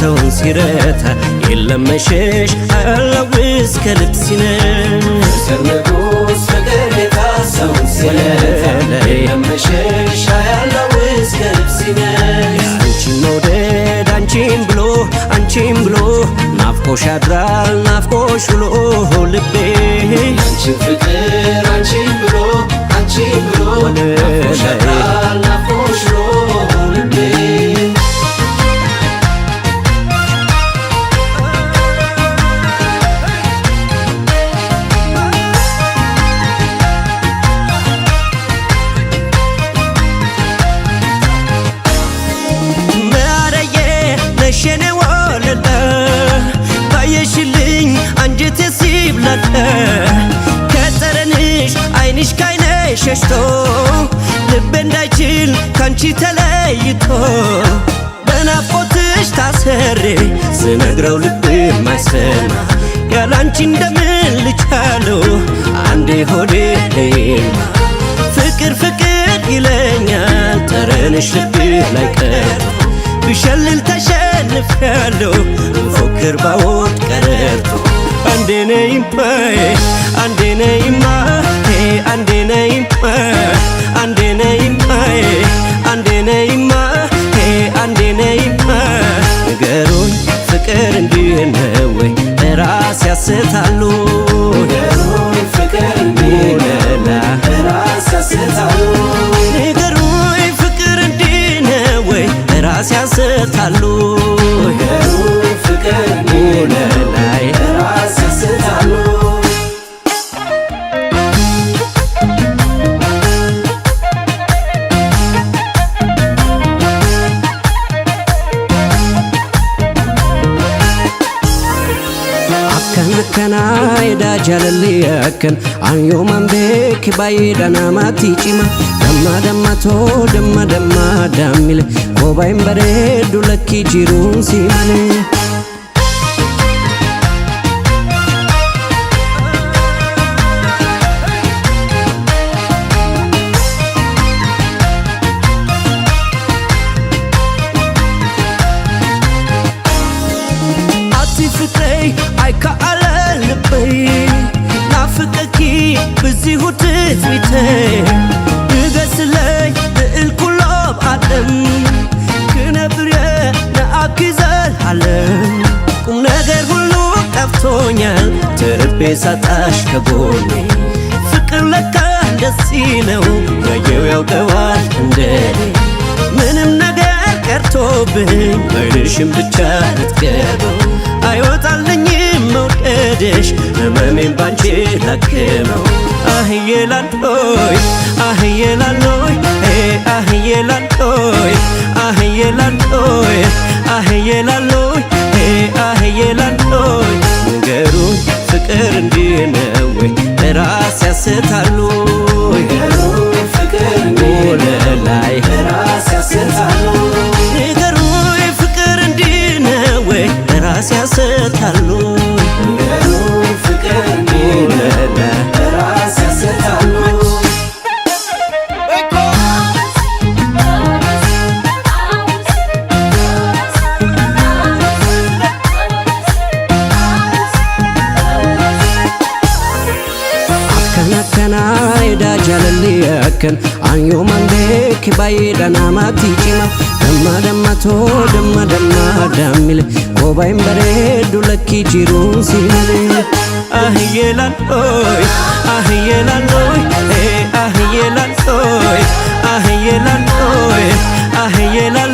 ሰውን ሲረታ የለም መሸሽ አያላውስ ከልብ ሲነሽ ንጉስ ፍቅር ጌታ ሰውን ሲረታ የለም መሸሽ አያላውስ ከልብ ሲነሽ አንቺን መውደድ አንቺን ብሎ ናፍቆሽ ያድራል ናፍቆሽ ውሎ ልቤ አንቺን ፍቅር አንቺን ብሎ ናፍቆሽ ያድራል ናፍቆሽ ውሎ ልቤ ነሸኔ ወለለ ባየሽልኝ አንጀቴ ሲብላለ ከጠረንሽ አይንሽ ካይኔ ሸሽቶ ልቤ እንዳይችል ካንቺ ተለይቶ በናፍቆትሽ ታሰሬ ስነግረው ልቤ ማይሰማ ያላንቺ እንደምን ልቻለው አንዴ ሆዴ ለይማ ፍቅር ፍቅር ይለኛል ጠረንሽ ልቤ ላይ ቀርቶ ብሸልል ተሸንፌያለሁ ፎክር ባወድ ቀረርቶ አንዴ ነይማ አንዴ ነይማ አንዴ ነይማ አንዴ ነይማ አንዴ ነይማ አንዴ ነይማ ንገሩኝ ፍቅር እንዲህ ነው ወይ ራስ ያስታሉ ንገሩኝ ፍቅር እንዲህ ነው ራስ ያስታሉ ንገሩኝ ፍቅር እንዲህ ነው ወይ ራስ ያስታሉ ንገሩኝ ፍቅር እንዲህ ነው ራስ ያስታሉ akkana eda jalalli akkan anyo mambek bayidana mati cima damma dammile kobain bareedu lakki jiruun si malee አይካ አለልበይ ናፍቀኪ በዚሁ ትዝሚተ ንገስለይ ልዕልኩሎብ ዓለም ክነብርየ ነአኪዘል ዓለም ቁም ነገር ሁሉ ጠፍቶኛል ተርቤ ሳጣሽ ከጎኔ ፍቅር ለካ እንደዚህ ነው ያየው ያውቀዋል እንደኔ ምንም ነገር ቀርቶብኝ አይንሽም ብቻ ልትገበው አይወጣልኝም መውደድሽ ህመሜን ባንቺ ላክመው አህዬላሎይ አህዬላሎይ አህዬላሎይ አህዬላሎይ አህዬላሎይ አህዬላሎይ ንገሩኝ ፍቅር እንዲህ ነው ወይ ራስ ያስታሉ ንገሩኝ ፍቅር እንዲህ ላይ ራስ ያስታሉ ንገሩኝ ፍቅር እንዲህ ነው ወይ ራስ ያስታሉ ንገሩኝ ፍቅር እንዲህ ነው ራስ ያስታሉ akkana eda jalalli akkan anyo mambek bayidana mati cima damma dammile kobain bareedu lakki jiruun si malee ahiyyelalloy ahiyyelalloy ahiyyelalloy ahiyyelalloy ahiyyelalloy